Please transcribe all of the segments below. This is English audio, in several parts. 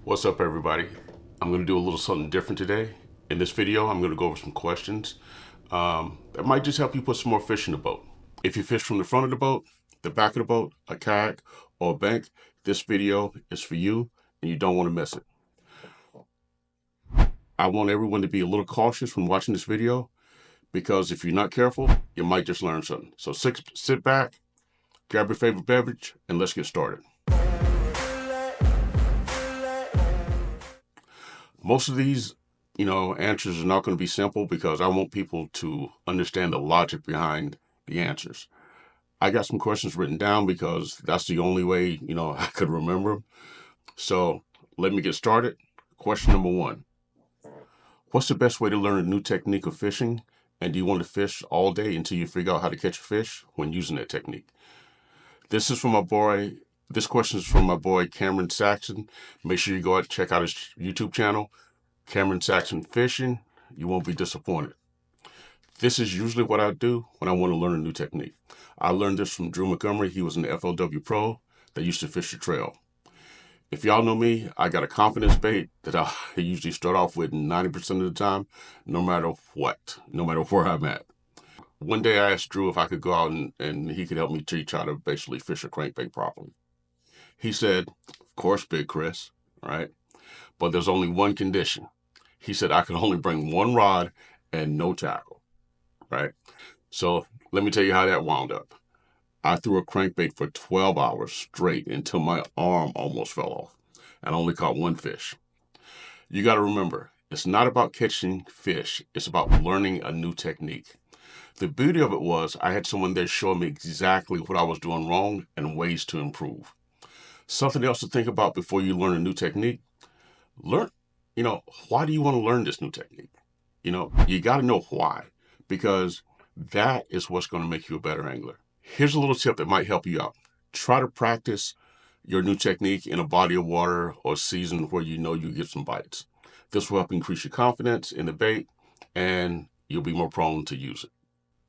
What's up, everybody? I'm going to do a little something different today. In this video, I'm going to go over some questions that might just help you put some more fish in the boat. If you fish from the front of the boat, the back of the boat, a kayak, or a bank, this video is for you and you don't want to miss it. I want everyone to be a little cautious when watching this video because if you're not careful, you might just learn something. So sit back, grab your favorite beverage, and let's get started. Most of these, answers are not going to be simple because I want people to understand the logic behind the answers. I got some questions written down because that's the only way, I could remember them. So let me get started. Question number one. What's the best way to learn a new technique of fishing? And do you want to fish all day until you figure out how to catch a fish when using that technique? This question is from my boy Cameron Saxon. Make sure you go out and check out his YouTube channel, Cameron Saxon Fishing. You won't be disappointed. This is usually what I do when I want to learn a new technique. I learned this from Drew Montgomery. He was an FLW pro that used to fish the trail. If y'all know me, I got a confidence bait that I usually start off with 90% of the time, no matter what, no matter where I'm at. One day I asked Drew if I could go out and he could help me teach how to basically fish a crankbait properly. He said, of course, Big Chris, right? But there's only one condition. He said I could only bring one rod and no tackle, right? So let me tell you how that wound up. I threw a crankbait for 12 hours straight until my arm almost fell off and I only caught one fish. You got to remember, it's not about catching fish. It's about learning a new technique. The beauty of it was I had someone there showing me exactly what I was doing wrong and ways to improve. Something else to think about before you learn a new technique. Learn, why do you want to learn this new technique? You got to know why, because that is what's going to make you a better angler. Here's a little tip that might help you out. Try to practice your new technique in a body of water or season where you know you get some bites. This will help increase your confidence in the bait and you'll be more prone to use it.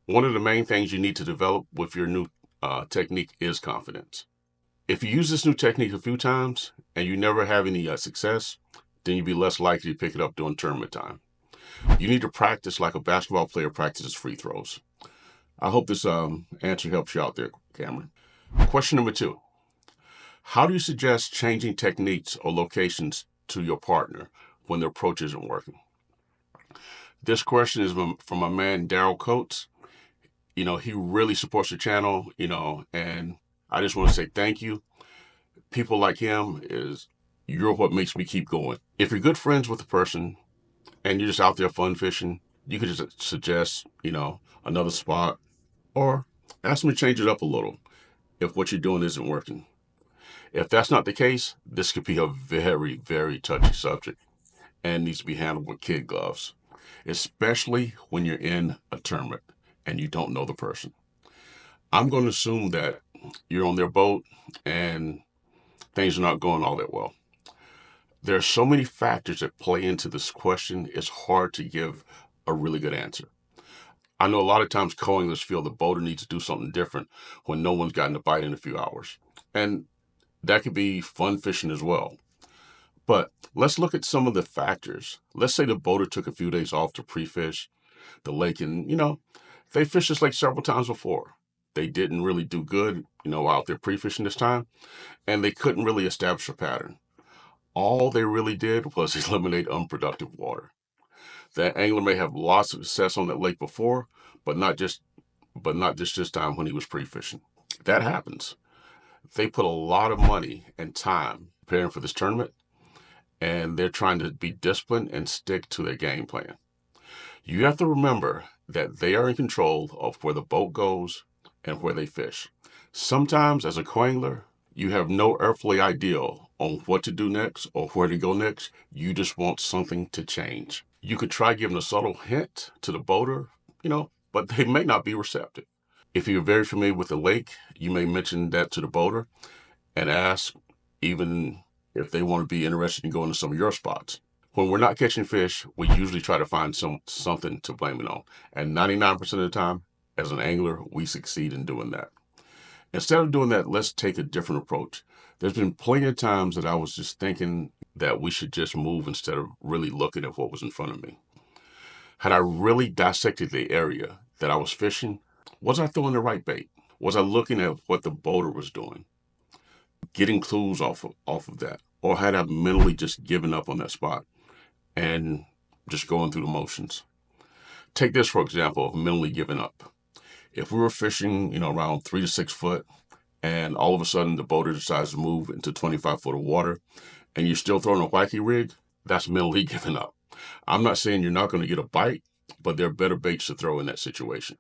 One of the main things you need to develop with your new technique is confidence. If you use this new technique a few times and you never have any success, then you'll be less likely to pick it up during tournament time. You need to practice like a basketball player practices free throws. I hope this answer helps you out there, Cameron. Question number two. How do you suggest changing techniques or locations to your partner when their approach isn't working? This question is from my man, Daryl Coates. He really supports the channel, and I just want to say thank you. People like him you're what makes me keep going. If you're good friends with a person and you're just out there fun fishing, you could just suggest, another spot or ask them to change it up a little if what you're doing isn't working. If that's not the case, this could be a very, very touchy subject and needs to be handled with kid gloves, especially when you're in a tournament and you don't know the person. I'm going to assume that you're on their boat and things are not going all that well. There are so many factors that play into this question, it's hard to give a really good answer. I know a lot of times co-anglers feel the boater needs to do something different when no one's gotten a bite in a few hours. And that could be fun fishing as well. But let's look at some of the factors. Let's say the boater took a few days off to pre-fish the lake and, they fished this lake several times before. They didn't really do good, out there pre-fishing this time, and they couldn't really establish a pattern. All they really did was eliminate unproductive water. That angler may have lots of success on that lake before, but not just this time when he was pre-fishing. That happens. They put a lot of money and time preparing for this tournament, and they're trying to be disciplined and stick to their game plan. You have to remember that they are in control of where the boat goes and where they fish. Sometimes, as a co-angler, you have no earthly idea on what to do next or where to go next. You just want something to change. You could try giving a subtle hint to the boater, but they may not be receptive. If you're very familiar with the lake, you may mention that to the boater and ask even if they want to be interested in going to some of your spots. When we're not catching fish, we usually try to find something to blame it on. And 99% of the time, as an angler, we succeed in doing that. Instead of doing that, let's take a different approach. There's been plenty of times that I was just thinking that we should just move instead of really looking at what was in front of me. Had I really dissected the area that I was fishing, was I throwing the right bait? Was I looking at what the boater was doing? Getting clues off of that? Or had I mentally just given up on that spot and just going through the motions? Take this for example of mentally giving up. If we were fishing, around 3 to 6 foot, and all of a sudden the boater decides to move into 25 foot of water, and you're still throwing a wacky rig, that's mentally giving up. I'm not saying you're not going to get a bite, but there are better baits to throw in that situation.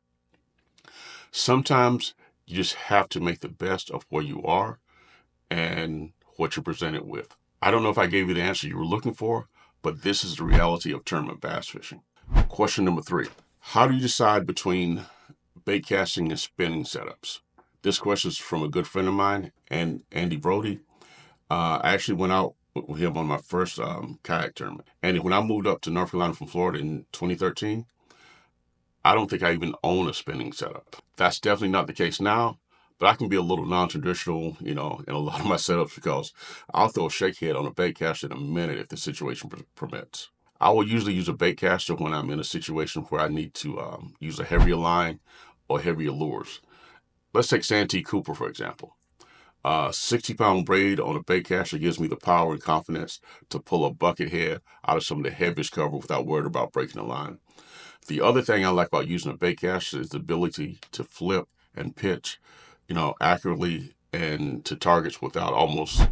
Sometimes you just have to make the best of where you are and what you're presented with. I don't know if I gave you the answer you were looking for, but this is the reality of tournament bass fishing. Question number 3. How do you decide between bait casting and spinning setups? This question is from a good friend of mine, and Andy Brody. I actually went out with him on my first kayak tournament. And when I moved up to North Carolina from Florida in 2013, I don't think I even own a spinning setup. That's definitely not the case now, but I can be a little non-traditional, in a lot of my setups because I'll throw a shake head on a bait caster in a minute if the situation permits. I will usually use a bait caster when I'm in a situation where I need to use a heavier line or heavier lures. Let's take Santee Cooper, for example. 60-pound braid on a bait caster gives me the power and confidence to pull a bucket head out of some of the heaviest cover without worrying about breaking the line. The other thing I like about using a bait caster is the ability to flip and pitch, accurately and to targets without almost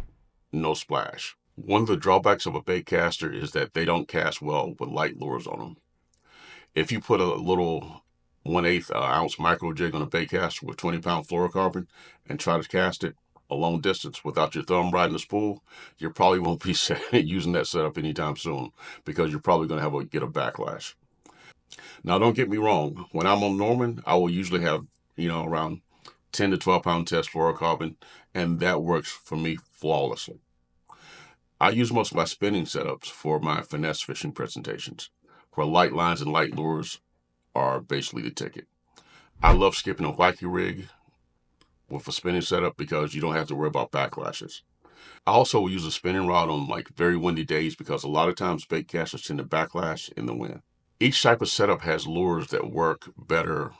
no splash. One of the drawbacks of a bait caster is that they don't cast well with light lures on them. If you put a little 1/8 ounce micro jig on a bait caster with 20-pound fluorocarbon and try to cast it a long distance without your thumb riding the spool, you probably won't be using that setup anytime soon because you're probably going to get a backlash. Now, don't get me wrong. When I'm on Norman, I will usually have, around 10 to 12 pound test fluorocarbon, and that works for me flawlessly. I use most of my spinning setups for my finesse fishing presentations, where light lines and light lures are basically the ticket. I love skipping a wacky rig with a spinning setup because you don't have to worry about backlashes. I also will use a spinning rod on very windy days because a lot of times bait casters tend to backlash in the wind. Each type of setup has lures that work better,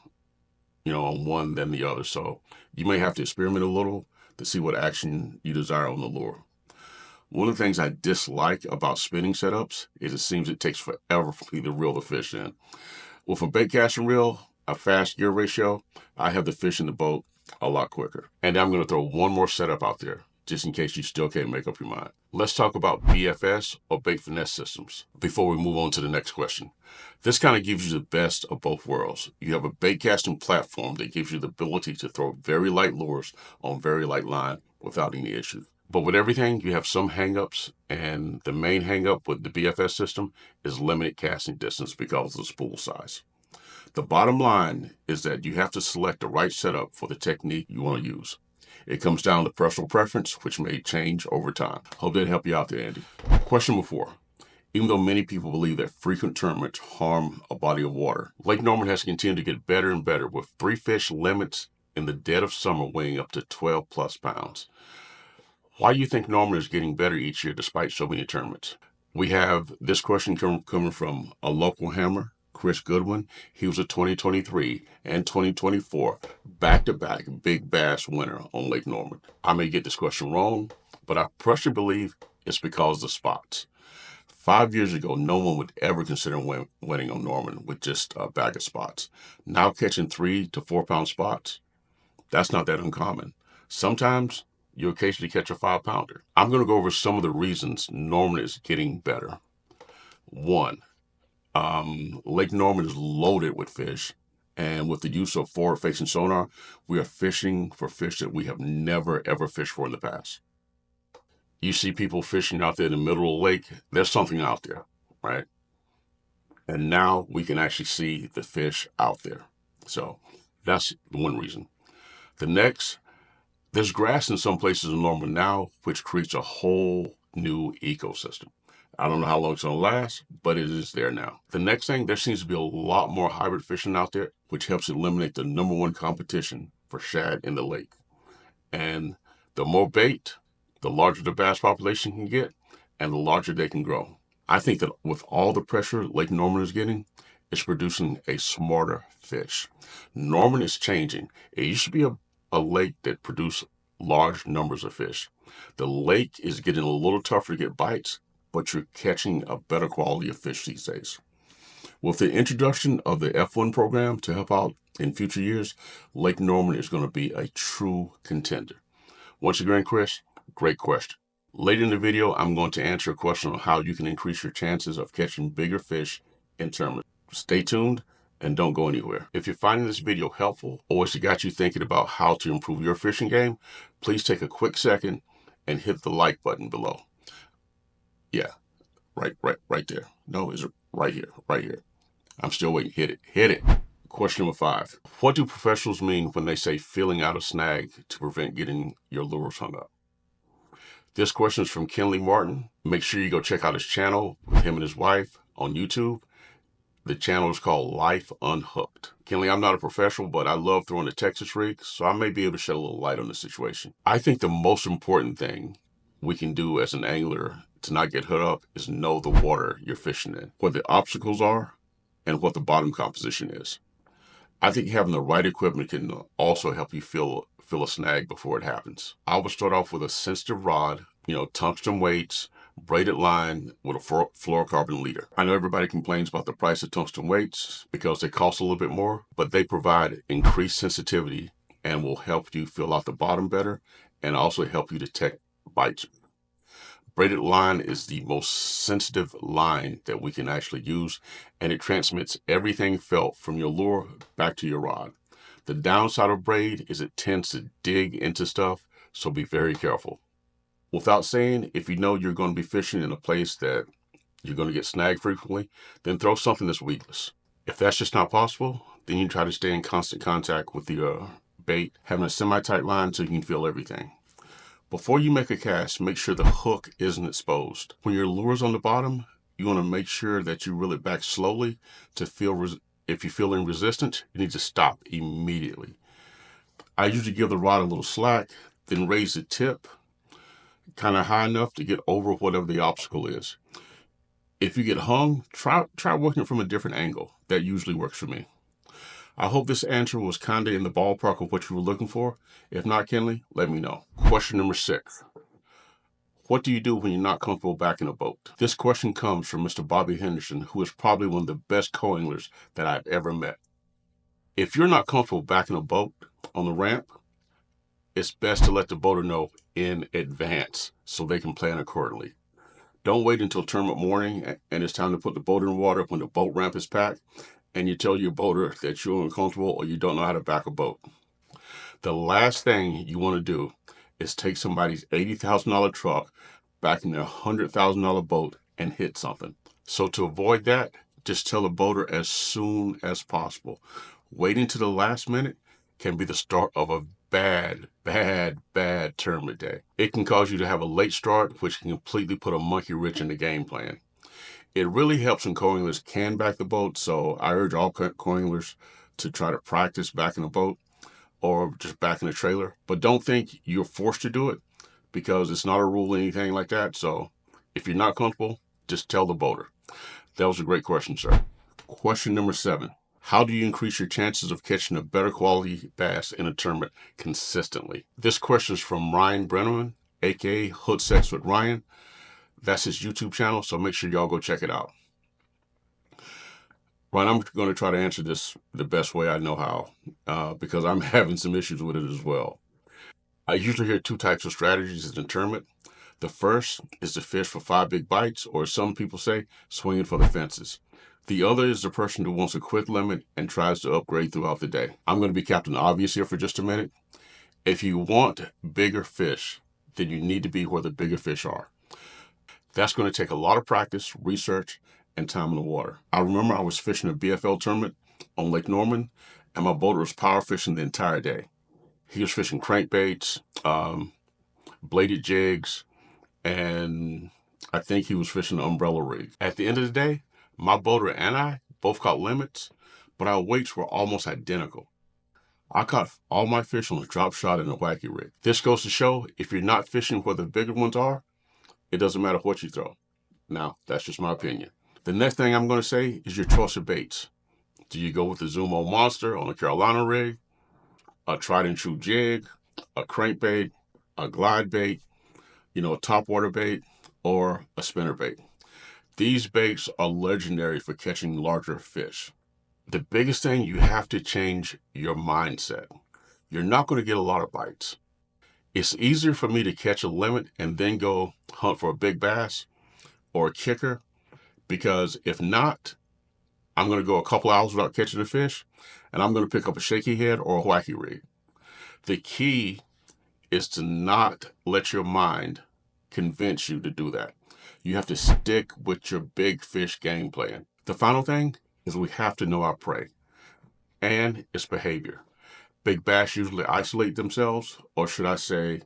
on one than the other. So you may have to experiment a little to see what action you desire on the lure. One of the things I dislike about spinning setups is it seems it takes forever for me to reel the fish in. With a bait casting reel, a fast gear ratio, I have the fish in the boat a lot quicker. And I'm going to throw one more setup out there, just in case you still can't make up your mind. Let's talk about BFS or bait finesse systems before we move on to the next question. This kind of gives you the best of both worlds. You have a bait casting platform that gives you the ability to throw very light lures on very light line without any issues. But with everything, you have some hangups, and the main hangup with the BFS system is limited casting distance because of the spool size. The bottom line is that you have to select the right setup for the technique you want to use. It comes down to personal preference, which may change over time. Hope that helped you out there, Andy. Question number 4. Even though many people believe that frequent tournaments harm a body of water, Lake Norman has continued to get better and better with 3 fish limits in the dead of summer weighing up to 12 plus pounds. Why do you think Norman is getting better each year despite so many tournaments? We have this question coming from a local hammer, Chris Goodwin. He was a 2023 and 2024 back-to-back big bass winner on Lake Norman. I may get this question wrong, but I personally believe it's because of the spots. 5 years ago, no one would ever consider winning on Norman with just a bag of spots. Now catching 3 to 4 pound spots, that's not that uncommon. Sometimes you occasionally catch a 5-pounder. I'm going to go over some of the reasons Norman is getting better. 1, Lake Norman is loaded with fish, and with the use of forward-facing sonar, we are fishing for fish that we have never ever fished for in the past. You see people fishing out there in the middle of the lake, there's something out there, right? And now we can actually see the fish out there. So that's one reason. The next, there's grass in some places in Norman now, which creates a whole new ecosystem. I don't know how long it's going to last, but it is there now. The next thing, there seems to be a lot more hybrid fishing out there, which helps eliminate the #1 competition for shad in the lake. And the more bait, the larger the bass population can get, and the larger they can grow. I think that with all the pressure Lake Norman is getting, it's producing a smarter fish. Norman is changing. It used to be a lake that produced large numbers of fish. The lake is getting a little tougher to get bites, but you're catching a better quality of fish these days. With the introduction of the F1 program to help out in future years, Lake Norman is going to be a true contender. Once again, Chris, great question. Later in the video, I'm going to answer a question on how you can increase your chances of catching bigger fish in tournaments. Stay tuned and don't go anywhere. If you're finding this video helpful or it's got you thinking about how to improve your fishing game, please take a quick second and hit the like button below. Yeah, right there. No, is it right here, right here. I'm still waiting. Hit it. Question number 5. What do professionals mean when they say feeling out a snag to prevent getting your lures hung up? This question is from Kenley Martin. Make sure you go check out his channel with him and his wife on YouTube. The channel is called Life Unhooked. Kenley, I'm not a professional, but I love throwing the Texas rig, so I may be able to shed a little light on the situation. I think the most important thing we can do as an angler to not get hooked up is know the water you're fishing in, what the obstacles are, and what the bottom composition is. I think having the right equipment can also help you feel a snag before it happens. I would start off with a sensitive rod, tungsten weights, braided line with a fluorocarbon leader. I know everybody complains about the price of tungsten weights because they cost a little bit more, but they provide increased sensitivity and will help you feel out the bottom better and also help you detect bites. Braided line is the most sensitive line that we can actually use, and it transmits everything felt from your lure back to your rod. The downside of braid is it tends to dig into stuff, so be very careful. Without saying, if you know you're going to be fishing in a place that you're going to get snagged frequently, then throw something that's weedless. If that's just not possible, then you try to stay in constant contact with the bait, having a semi-tight line so you can feel everything. Before you make a cast, make sure the hook isn't exposed. When your lure's on the bottom, you want to make sure that you reel it back slowly to feel, if you're feeling resistance, you need to stop immediately. I usually give the rod a little slack, then raise the tip kind of high enough to get over whatever the obstacle is. If you get hung, try working from a different angle. That usually works for me. I hope this answer was kind of in the ballpark of what you were looking for. If not, Kenley, let me know. Question number 6. What do you do when you're not comfortable backing a boat? This question comes from Mr. Bobby Henderson, who is probably one of the best co-anglers that I've ever met. If you're not comfortable backing a boat on the ramp, it's best to let the boater know in advance so they can plan accordingly. Don't wait until tournament morning and it's time to put the boat in the water when the boat ramp is packed and you tell your boater that you're uncomfortable or you don't know how to back a boat. The last thing you want to do is take somebody's $80,000 truck back in their $100,000 boat and hit something. So to avoid that, just tell the boater as soon as possible. Waiting to the last minute can be the start of a bad tournament day. It can cause you to have a late start, which can completely put a monkey wrench in the game plan. It really helps when co-anglers can back the boat, so I urge all co-anglers to try to practice backing a boat or just backing a trailer. But don't think you're forced to do it because it's not a rule or anything like that. So if you're not comfortable, just tell the boater. That was a great question, sir. Question number 7. How do you increase your chances of catching a better quality bass in a tournament consistently? This question is from Ryan Brenneman, aka Hood Sex with Ryan. That's his YouTube channel, so make sure y'all go check it out. Ryan, I'm going to try to answer this the best way I know how, because I'm having some issues with it as well. I usually hear 2 types of strategies in a tournament. The first is to fish for 5 big bites, or some people say, swinging for the fences. The other is the person who wants a quick limit and tries to upgrade throughout the day. I'm going to be Captain Obvious here for just a minute. If you want bigger fish, then you need to be where the bigger fish are. That's going to take a lot of practice, research, and time in the water. I remember I was fishing a BFL tournament on Lake Norman, and my boater was power fishing the entire day. He was fishing crankbaits, bladed jigs, and I think he was fishing an umbrella rig. At the end of the day, my boater and I both caught limits, but our weights were almost identical. I caught all my fish on a drop shot and a wacky rig. This goes to show if you're not fishing where the bigger ones are, it doesn't matter what you throw. Now, that's just my opinion. The next thing I'm going to say is your choice of baits. Do you go with the Zumo Monster on a Carolina rig, a tried and true jig, a crankbait, a glide bait, a topwater bait, or a spinner bait? These baits are legendary for catching larger fish. The biggest thing, you have to change your mindset. You're not going to get a lot of bites. It's easier for me to catch a limit and then go hunt for a big bass or a kicker, because if not, I'm going to go a couple hours without catching a fish, and I'm going to pick up a shaky head or a wacky rig. The key is to not let your mind convince you to do that. You have to stick with your big fish game plan. The final thing is we have to know our prey and its behavior. Big bass usually isolate themselves, or should I say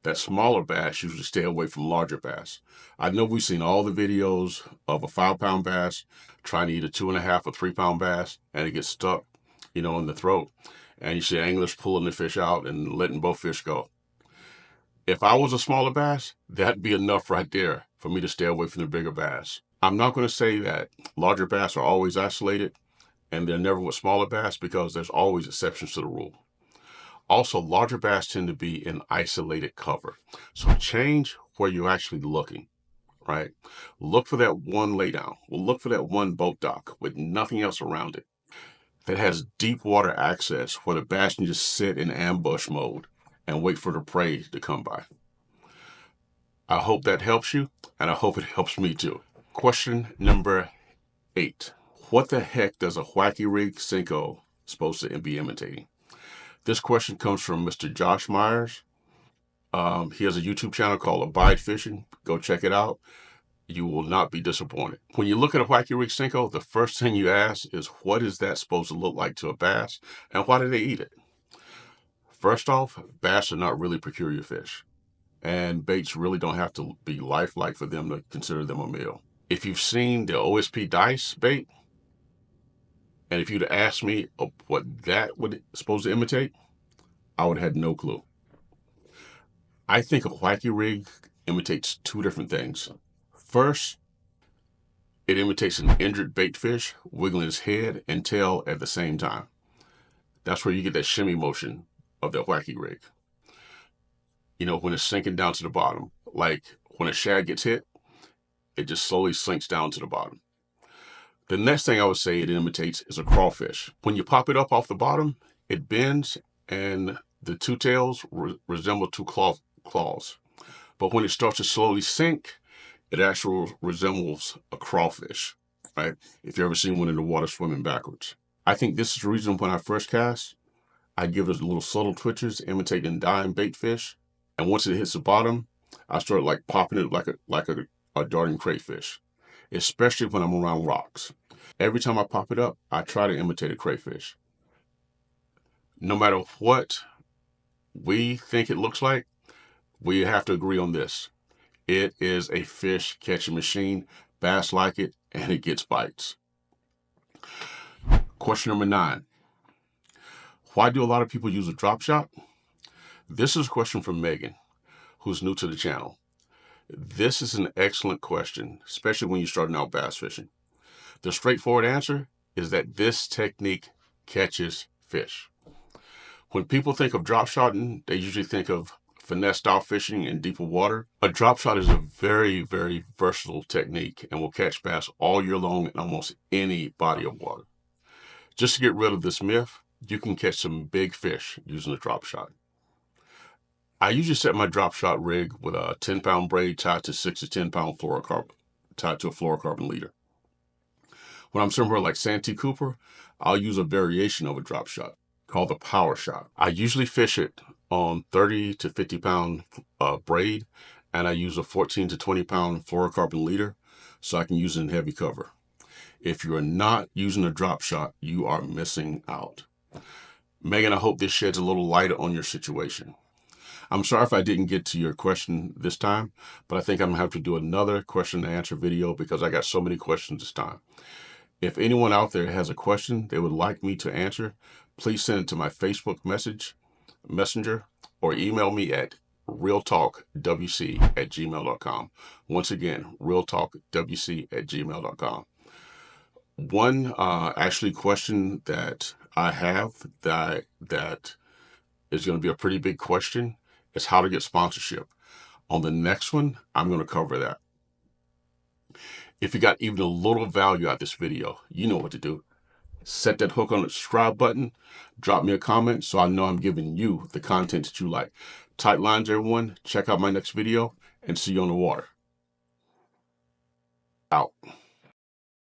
that smaller bass usually stay away from larger bass. I know we've seen all the videos of a 5-pound bass trying to eat a 2.5 or 3-pound bass, and it gets stuck, in the throat. And you see anglers pulling the fish out and letting both fish go. If I was a smaller bass, that'd be enough right there for me to stay away from the bigger bass. I'm not going to say that larger bass are always isolated and they're never with smaller bass, because there's always exceptions to the rule. Also, larger bass tend to be in isolated cover. So change where you're actually looking, right? Look for that one laydown. Well, look for that one boat dock with nothing else around it that has deep water access, where the bass can just sit in ambush mode and wait for the prey to come by. I hope that helps you, and I hope it helps me too. Question number 8. What the heck does a wacky rig Senko supposed to be imitating? This question comes from Mr. Josh Myers. He has a YouTube channel called Abide Fishing. Go check it out. You will not be disappointed. When you look at a wacky rig Senko, the first thing you ask is, what is that supposed to look like to a bass, and why do they eat it? First off, bass are not really peculiar fish, and baits really don't have to be lifelike for them to consider them a meal. If you've seen the OSP Dice bait, and if you'd asked me what that would supposed to imitate, I would have had no clue. I think a wacky rig imitates 2 different things. First, it imitates an injured bait fish wiggling its head and tail at the same time. That's where you get that shimmy motion of that wacky rig. When it's sinking down to the bottom. Like when a shad gets hit, it just slowly sinks down to the bottom. The next thing I would say it imitates is a crawfish. When you pop it up off the bottom, it bends and the 2 tails resemble 2 claws. But when it starts to slowly sink, it actually resembles a crawfish, right? If you've ever seen one in the water swimming backwards. I think this is the reason when I first cast, I give it little subtle twitches imitating dying bait fish. And once it hits the bottom, I start like popping it like a darting crayfish, especially when I'm around rocks. Every time I pop it up, I try to imitate a crayfish. No matter what we think it looks like, we have to agree on this. It is a fish catching machine. Bass like it, and it gets bites. Question number 9. Why do a lot of people use a drop shot? This is a question from Megan, who's new to the channel. This is an excellent question, especially when you're starting out bass fishing. The straightforward answer is that this technique catches fish. When people think of drop shotting, they usually think of finesse style fishing in deeper water. A drop shot is a very, very versatile technique and will catch bass all year long in almost any body of water. Just to get rid of this myth, you can catch some big fish using a drop shot. I usually set my drop shot rig with a 10-pound braid tied to 6 to 10-pound fluorocarbon, tied to a fluorocarbon leader. When I'm somewhere like Santee Cooper, I'll use a variation of a drop shot called the power shot. I usually fish it on 30 to 50-pound braid, and I use a 14 to 20-pound fluorocarbon leader so I can use it in heavy cover. If you're not using a drop shot, you are missing out. Megan, I hope this sheds a little light on your situation. I'm sorry if I didn't get to your question this time, but I think I'm going to have to do another question and answer video because I got so many questions this time. If anyone out there has a question they would like me to answer, please send it to my Facebook messenger or email me at realtalkwc@gmail.com. Once again, realtalkwc@gmail.com. One actually question that I have that is going to be a pretty big question is how to get sponsorship. On the next one, I'm going to cover that. If you got even a little value out of this video, you know what to do. Set that hook on the subscribe button, drop me a comment so I know I'm giving you the content that you like. Tight lines, everyone. Check out my next video and see you on the water. Out.